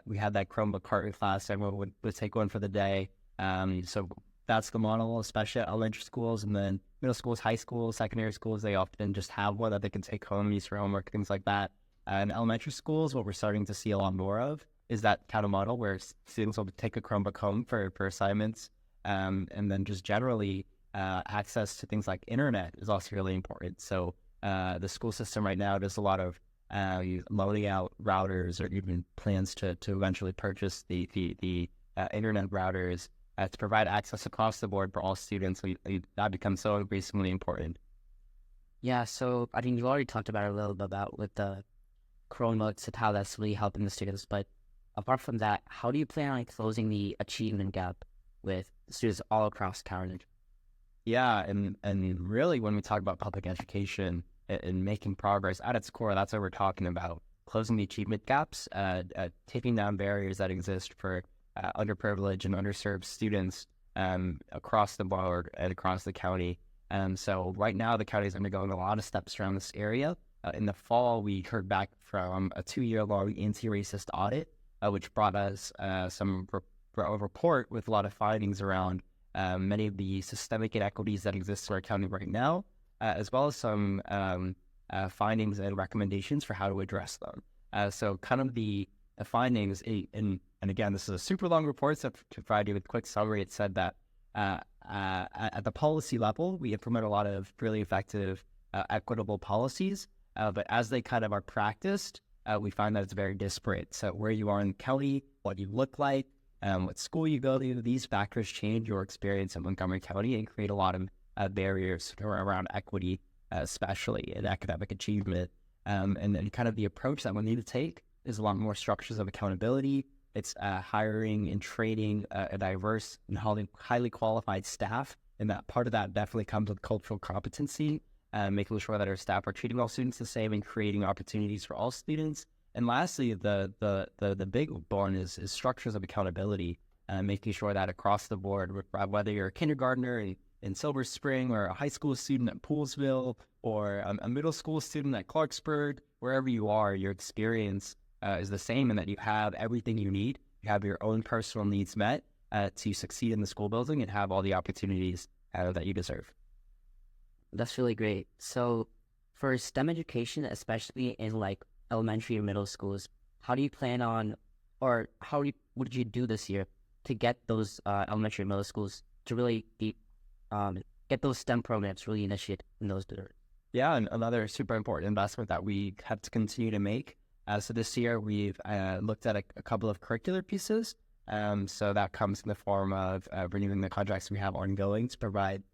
we had that Chromebook cart in class. Everyone would take one for the day. So that's the model, especially at elementary schools, and then middle schools, high schools, secondary schools. They often just have one that they can take home, use for homework, things like that. In elementary schools, what we're starting to see a lot more of is that kind of model where students will take a Chromebook home for assignments, and then just generally access to things like internet is also really important. So the school system right now does a lot of loaning out routers, or even plans to eventually purchase the internet routers to provide access across the board for all students. That becomes so increasingly important.
Yeah, so I think you already talked about it a little bit about with the Chromebooks and how that's really helping the students. But apart from that, how do you plan on closing the achievement gap with students all across Carolina?
Yeah, and really when we talk about public education and making progress at its core, that's what we're talking about. Closing the achievement gaps, taking down barriers that exist for underprivileged and underserved students across the board and across the county. So right now the county is undergoing a lot of steps around this area. In the fall, we heard back from a 2-year-long anti-racist audit, which brought us a report with a lot of findings around many of the systemic inequities that exist in our county right now, as well as some findings and recommendations for how to address them. So kind of the findings, and again, this is a super long report, so to provide you with a quick summary, it said that at the policy level, we implement a lot of really effective equitable policies, but as they kind of are practiced, we find that it's very disparate. So where you are in the county, what you look like, what school you go to, these factors change your experience in Montgomery County and create a lot of barriers around equity, especially in academic achievement. And then kind of the approach that we need to take is a lot more structures of accountability. It's hiring and training a diverse and highly qualified staff. And that part of that definitely comes with cultural competency, making sure that our staff are treating all students the same and creating opportunities for all students. And lastly, the big one is structures of accountability, making sure that across the board, whether you're a kindergartner in Silver Spring, or a high school student at Poolsville, or a middle school student at Clarksburg, wherever you are, your experience is the same, and that you have everything you need. You have your own personal needs met to succeed in the school building and have all the opportunities that you deserve.
That's really great. So for STEM education, especially in like elementary and middle schools, how do you plan on, or what did you do this year to get those elementary and middle schools to really get those STEM programs really initiated in those districts?
Yeah, and another super important investment that we have to continue to make. So this year we've looked at a couple of curricular pieces. So that comes in the form of renewing the contracts we have ongoing to provide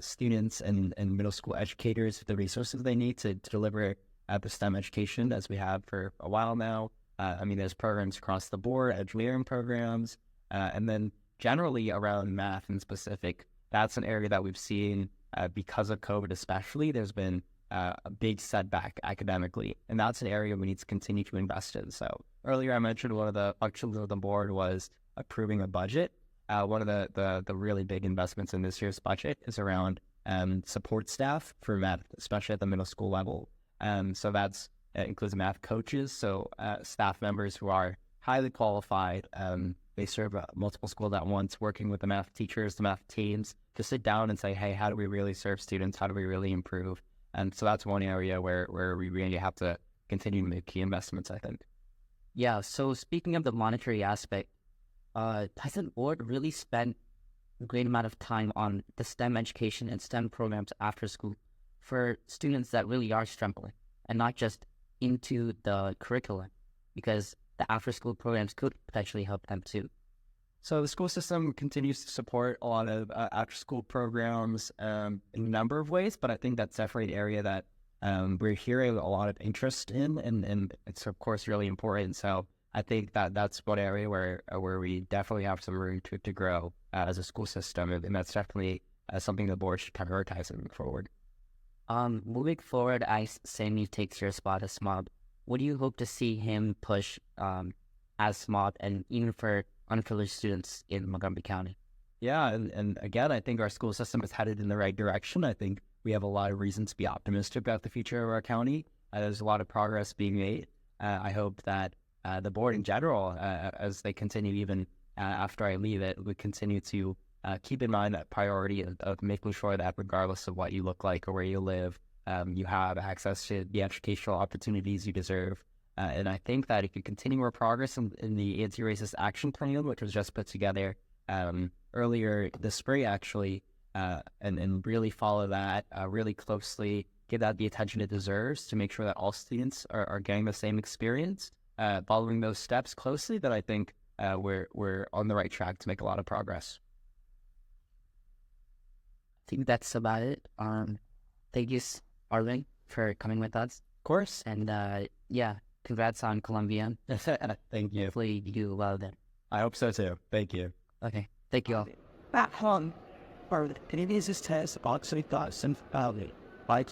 students and middle school educators the resources they need to deliver the STEM education as we have for a while now. There's programs across the board, engineering programs, and then generally around math in specific. That's an area that we've seen because of COVID especially. There's been a big setback academically, and that's an area we need to continue to invest in. So earlier I mentioned one of the functions of the board was approving a budget. One of the really big investments in this year's budget is around support staff for math, especially at the middle school level. So that's includes math coaches, so staff members who are highly qualified. They serve multiple schools at once, working with the math teachers, the math teams, to sit down and say, hey, how do we really serve students? How do we really improve? And so that's one area where we really have to continue to make key investments, I think.
Yeah, so speaking of the monetary aspect, has the board really spent a great amount of time on the STEM education and STEM programs after school for students that really are struggling, and not just into the curriculum? Because
the after-school programs could potentially help them too?
So the school system continues to support a lot of after-school programs in a number of ways, but I think that's definitely an area that we're hearing a lot of interest in, and it's of course really important. So I think that that's one area where we definitely have some room to grow as a school system, and that's definitely something the board should prioritize moving forward.
Moving forward, as Sammy takes your spot as SMOB, what do you hope to see him push as SMOB and even for underprivileged students in Montgomery County?
Yeah, and again, I think our school system is headed in the right direction. I think we have a lot of reason to be optimistic about the future of our county. There's a lot of progress being made. I hope that the board in general, as they continue even after I leave it, would continue to keep in mind that priority of making sure that regardless of what you look like or where you live, you have access to the educational opportunities you deserve. And I think that if you continue our progress in the anti-racist action plan, which was just put together earlier this spring, actually, and really follow that really closely, give that the attention it deserves to make sure that all students are getting the same experience, following those steps closely, that I think we're on the right track to make a lot of progress.
I think that's about it. Thank you, Arlen, for coming with us.
Of course.
And yeah, congrats on Columbia.
Thank you.
Hopefully you do well then.
I hope so too. Thank you.
Okay, thank you all.
Back home, or it is this test about thoughts and like.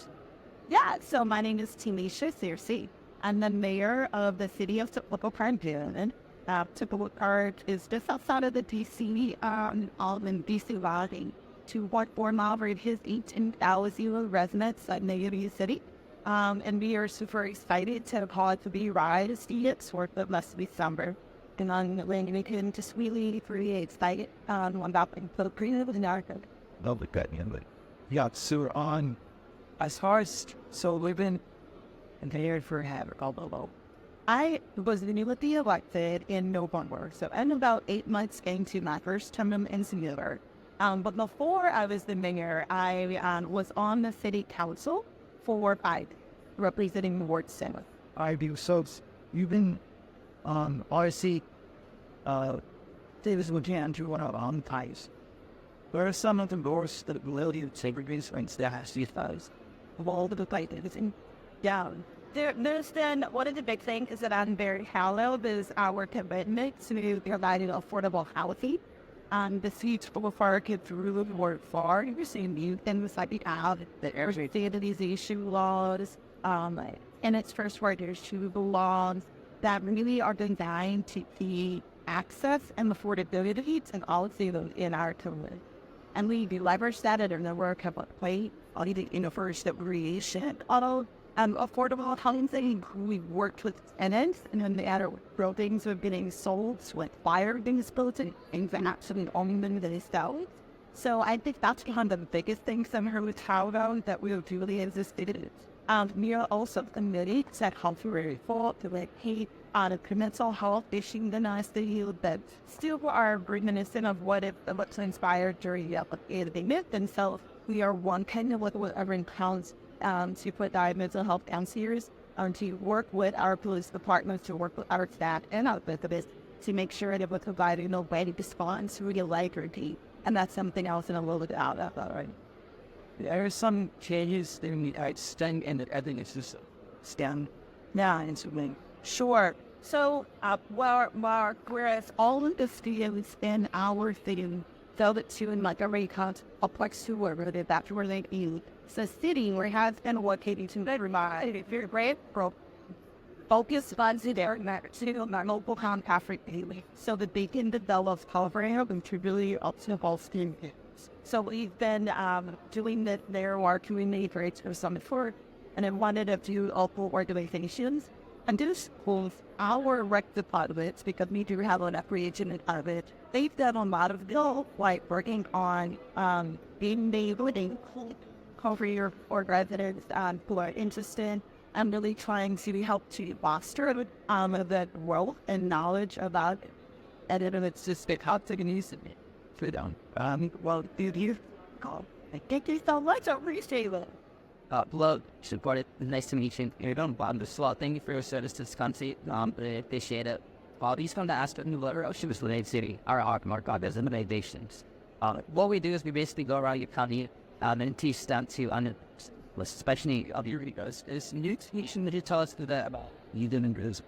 Yeah, so my name is Timisha Searcy. I'm the mayor of the city of Typical Park. Typical Park is just outside of the DC, in DC Valley. To 1.4 miles radius, 18,000 residents in the city. And we are super excited to call it to be ride students for the rest of December. And when we can just really excited about the creative and our
Lovely good. Yeah, so on as far as so we've been there for
I was newly elected in November, so I'm about 8 months into my first term in Singular. But before I was the mayor, I was on the city council for 5, representing Ward 7.
I do. So you've been RC Davis Lujan to one of our own ties. Where are some of the doors that will you segregation that has these ties of all the fight everything?
Yeah. There's been one of the big things is that I'm very hallowed is our commitment to providing affordable housing. The seats for far kids really work far. You're seeing new things like the standardization laws, and its first word there's 2 laws that really are designed to keep access and affordability to all of them in our community. And we leverage that in the work of play on the first creation of affordable housing. We worked with tenants and then the other buildings were getting sold with fire things built and actually owning them themselves. So I think that's one of the biggest things I'm here with Tauro that we really existed. We are also committed to help people to on a mental health issue in our city that still are reminiscent of what's inspired during the pandemic. And so we are one kind of whatever counts to put our mental health downstairs, to work with our police department, to work with our staff and our business to make sure that we're providing a way to respond to real liability. And that's something else in a little bit out of that, right?
There are some changes in the stand and the evidence system. Stand now and something.
Sure. So, whereas all of the students in our city felt to in Montgomery County, complex to where that's where they be. So, city where has been working to everybody very great focus funds in there to my local contact daily so that they can develop program and to really up to all students. So we've been doing that there work we made for some for and I wanted to do local organizations and do schools our rec departments because we do have an appreciation of it. They've done a lot of like working on being able to cover your or residents who are interested. I'm really trying to help to foster that growth and knowledge about it. And then it's just how to use it.
Sit down.
Well, did you call? Thank you so much. I appreciate it.
Hello, support it. Nice to meet you. You don't bother the slot. Thank you for your service to this country. I appreciate it. these from the aspect of the ocean was related to our market as innovations. What we do is we basically go around your county and teach them to especially of your videos. Is new teaching that you tell us about you doing this?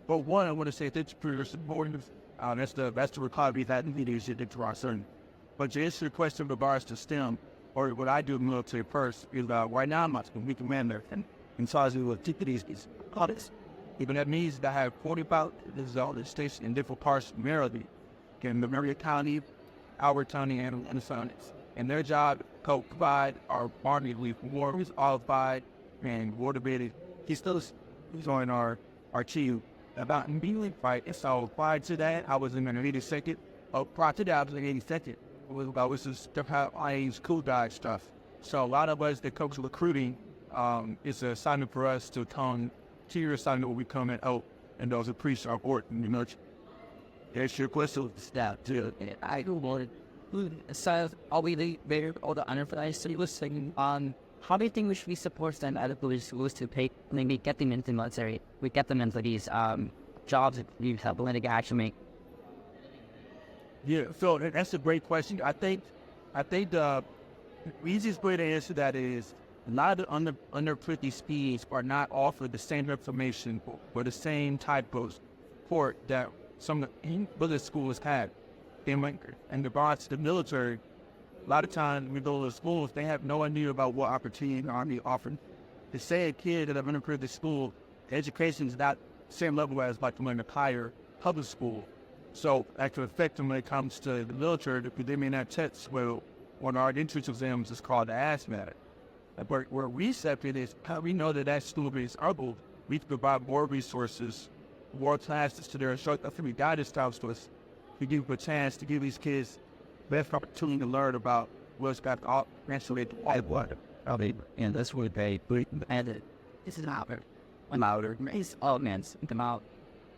But one, I want to say that's pretty important. That's the recovery that videos you did to our certain. But to answer the question in regards to STEM, or what I do in the military first, is right now I'm a weak commander and so I do these audits. Even that means that I have 45 audit stations in different parts of Maryland, in the Marion County, Albert County, and the Sonnets. And their job to provide our Army Leaf War is qualified and motivated. He's on our chief about immediately fight. And so prior to that, I was in the 82nd. Prior to that, I was in the 82nd. It was how I use cool guy stuff. So a lot of us that comes to recruiting, it's an assignment for us to come to your assignment when we come out and those appreciate our board. You know, there's your question.
That too. I do want so are we there all the underprivileged students how do you think we should be support them at the police schools to pay maybe get them into the military? We get them into these jobs that you help them to actually make.
Yeah, so that's a great question. I think the easiest way to answer that is a lot of the underprivileged speeds are not offered the same information or the same type of support that some of the bullet schools have. And regards to the military, a lot of times we go to schools, they have no idea about what opportunity the Army offered. To say a kid at an underprivileged school, the education is not the same level as like in a higher public school. So that could affect them when it comes to the military, because they may not test well on our entrance exams. It's called the ASVAB. Where we step in is how we know that school is able. We can provide more resources, more classes to their instructors. I think we guidance styles to us to give them a chance to give these kids best opportunity to learn about what's got to translate to what.
And that's what they put and this is louder. Louder. It's all men come out.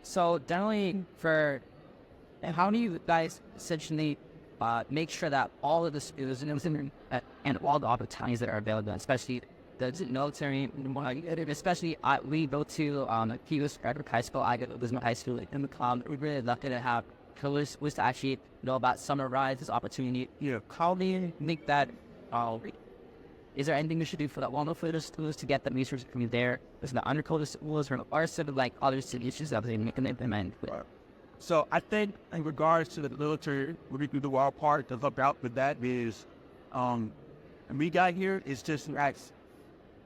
So generally for how do you guys essentially make sure that all of the students and all the opportunities that are available, especially the military, especially we go to Keyos High School, I go to Lisbon High School in the club. We're really lucky to have was to actually know about summarize this opportunity. How do you think that is there anything we should do for the wonderful schools to get the research from there? Is the undercover schools or are sort of like other solutions that they can implement?
So I think in regards to the military, we can do our part to help out with that is and we got here is just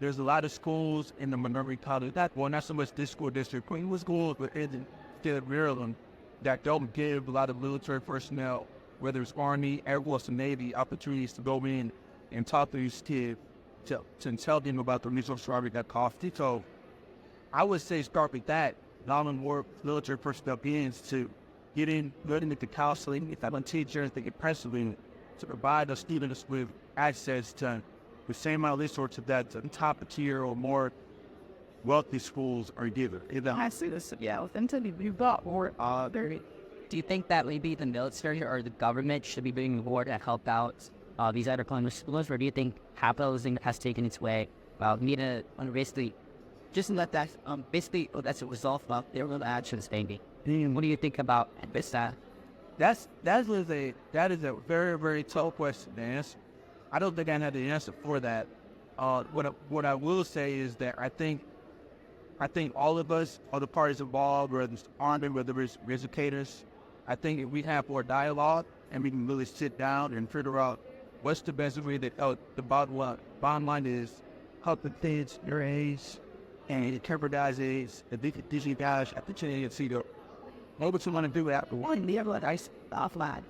there's a lot of schools in the minority college not so much this school district, Queenwood schools, but in Maryland that don't give a lot of military personnel, whether it's Army, Air Force, or Navy, opportunities to go in and talk to these kids to tell them about the resource Army that cost. So I would say start with that. Not on more military personnel begins to get in, learning into counseling, if I'm teachers, they get principally to provide the students with access to the same amount of resources that the top tier or more wealthy schools are given.
I see this. Yeah, authentically, we've got more. Do you think that maybe the military or the government should be doing more to help out these other climate schools, or do you think capitalism has taken its way? Well, we need to basically just let that basically that's a result of their real actions, maybe. What do you think about this?
That is a very, very tough question to answer. I don't think I have the answer for that. What I will say is that I think all of us, all the parties involved, whether it's Army, whether it's educators, I think if we have more dialogue and we can really sit down and figure out what's the best way that the bottom line is help the kids your age and interpret age, these guys at the change and see what you want to do after one year, like I offline.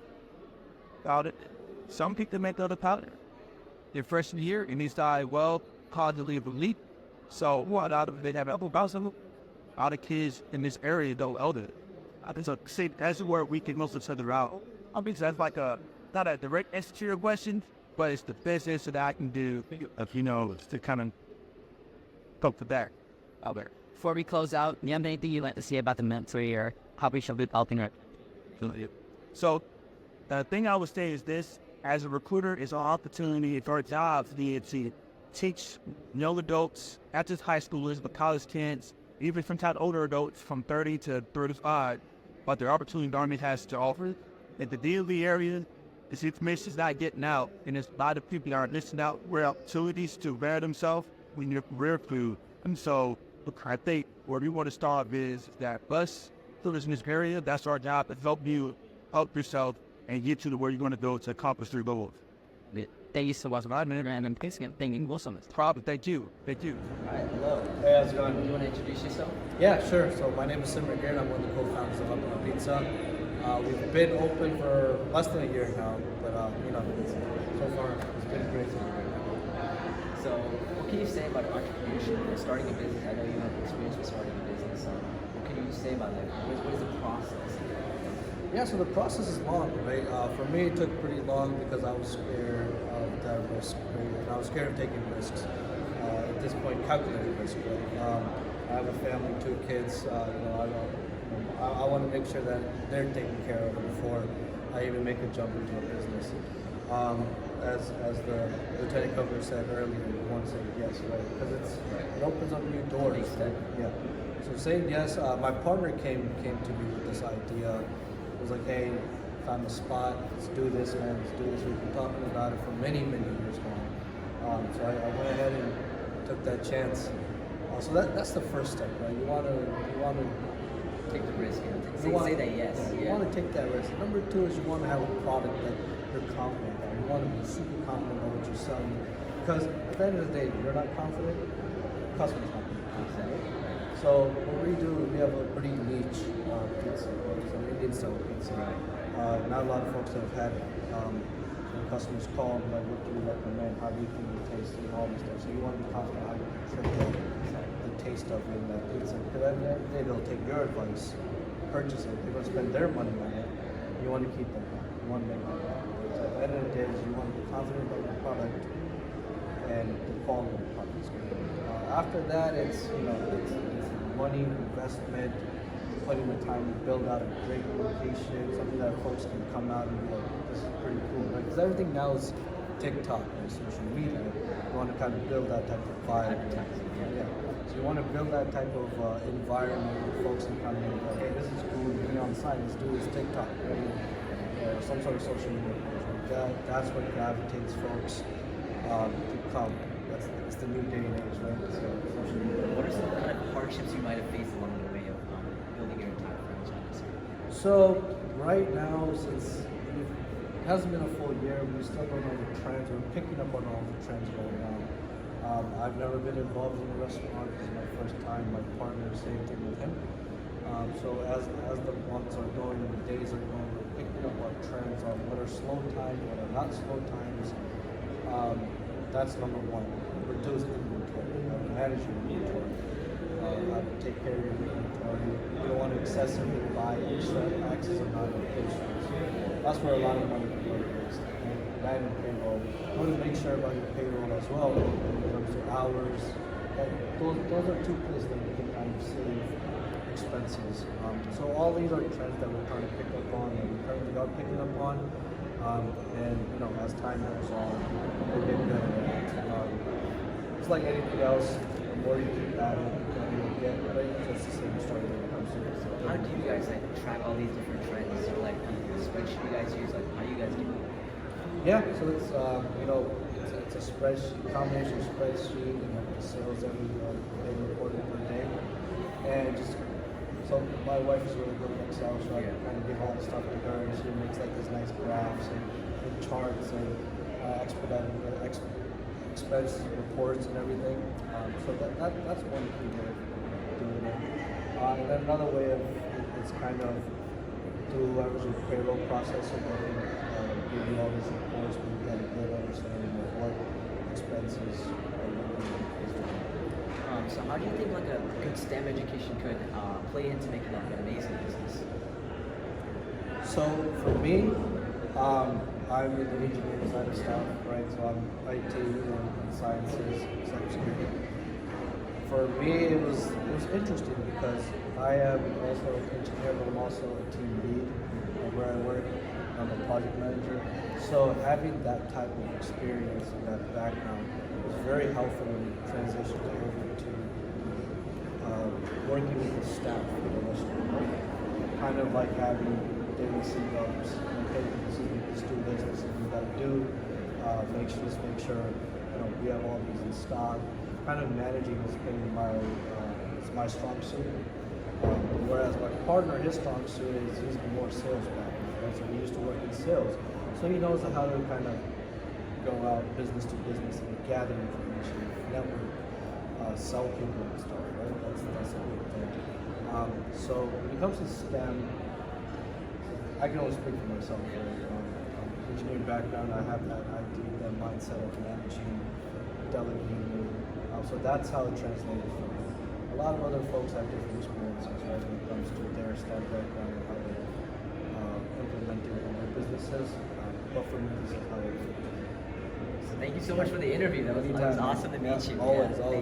About it. Some people make other powder. Their freshman year and they start called to leave a leap. So what out of it have about some all the kids in this area don't elder. So see that's where we can most each other out. I mean that's like not a direct answer to your question, but it's the best answer that I can do if to kind of go to that out there.
Before we close out, do you have anything you'd like to say about the military or how we should be helping it?
So the thing I would say is this: as a recruiter, it's an opportunity for our jobs to teach young adults, not just high schoolers, but college kids, even sometimes older adults from 30 to 35, about the opportunity the Army has to offer. In the DMV area, this information is not getting out, and there's a lot of people that are missing out where opportunities to better themselves when you're career food. And so, look, I think where we want to start is that us, students in this area, that's our job to help yourself, and get you to where you're going to go to accomplish your goals.
Thank you so much for that, and I'm thanking you so much.
Problem. Thank you. Thank you.
All right, hello. Hey, how's it going?
You want to introduce yourself?
Yeah, sure. So my name is Changemakers. I'm one of the co-founders of Up on Pizza. We've been open for less than a year now, but so far it's been great.
So, what can you say about entrepreneurship and starting a business? I know you have experience with starting a business. So, what can you say about that? What is the process?
Yeah, so the process is long, right? For me, it took pretty long because I was scared of that risk, right? And I was scared of taking risks. At this point, calculated risk, right? I have a family, 2 kids. I want to make sure that they're taken care of before I even make a jump into a business. As the Lieutenant Governor said earlier, you want to say yes, right? Because it opens up new doors. Yeah. So saying yes, my partner came to me with this idea. It was like, hey, found a spot, let's do this, man, let's do this. We've been talking about it for many, many years now. So I went ahead and took that chance. So that's the first step, right? You want to
Take the risk.
say
that yes.
You want to take that risk. Number 2 is you want to have a product that you're confident about. You want to be super confident about what you're selling. Because at the end of the day, if you're not confident, customers not confident. So what we do, we have a pretty niche pizza. So Indian style pizza. Not a lot of folks have had it. Customers call and like, what do you recommend? How do you think it tastes and all this stuff. So you want to be confident how you portray the taste of it in that pizza. Because at the end of the day, they'll take your advice, purchase it. They're going to spend their money on it. You want to keep them. You want to make them. So at the end of the day, you want to be confident about your product and the quality of the product is good. After that, it's money, investment, putting the time to build out a great location, something that folks can come out and be like, this is pretty cool, right? Because everything now is TikTok and social media. You want to kind of build that type of vibe. Yeah. So you want to build that type of environment where folks can come in and go, hey, this is cool, you be on the side, let's do this TikTok, right? Some sort of social media. That's what gravitates folks to come. It's the new day and age, right? So social media.
What are some kind of hardships you might have faced along the way of building your entire franchise?
So right now, since it hasn't been a full year, we still don't know the trends. We're picking up on all the trends going on. I've never been involved in a restaurant. This is my first time. My partner, same thing with him. So as the months are going and the days are going, we're picking up on trends on what are slow times, what are not slow times. That's number 1. Number 2 is inventory. Manage your inventory. How to take care of your inventory. You don't want to excessively buy extra access amount of patients. That's where a lot of money can go waste. That and payroll. You want to make sure about your payroll as well when it comes to hours. Those are 2 places that you can kind of save expenses. So all these are trends that we're trying to pick up on and we currently are picking up on. And as time goes on, we'll get better at it. It's like anything else, the more you keep at it, the better you'll get, right? Just the same story when it comes to it. So,
How do you guys track all these different trends? So the spreadsheet you guys use, how do you guys do it?
yeah, so it's a spreadsheet, combination spreadsheet and the sales that we reported per day. And so my wife is really good at Excel, so I can kind of give all the stuff to her, and she makes like these nice graphs and charts and expense reports and everything. So that's one key way of doing it. And then another way of it's kind of through leveraging the payroll process, so they can give you all these reports, but you get a good understanding of what expenses are
So how do you think a good STEM education could play into making an amazing business?
So for me, I'm in the engineering side of stuff, right? So I'm IT and sciences, cybersecurity. For me, it was interesting because I am also an engineer, but I'm also a team lead where I work. I'm a project manager. So having that type of experience and that background was very helpful when we transitioned over to working with the staff for the rest of the work. Kind of like having daily sit-ups, okay, let's do this, this is what we gotta do, make sure we have all these in stock. Kind of managing has been my strong suit. Whereas my partner, his strong suit is he's more sales background, right? So he used to work in sales. So he knows how to kind of go out business to business and gather information, network, sell people and stuff, right? That's a big thing. So when it comes to STEM, I can only speak for myself. Engineering background, I have that idea, that mindset of managing, delegating. So that's how it translated for me. A lot of other folks have different experiences, right, when it comes to their STEM background and how they implement it in their businesses. But for me, this is how it is.
So thank you so much for the interview. That was awesome to meet you.
Always.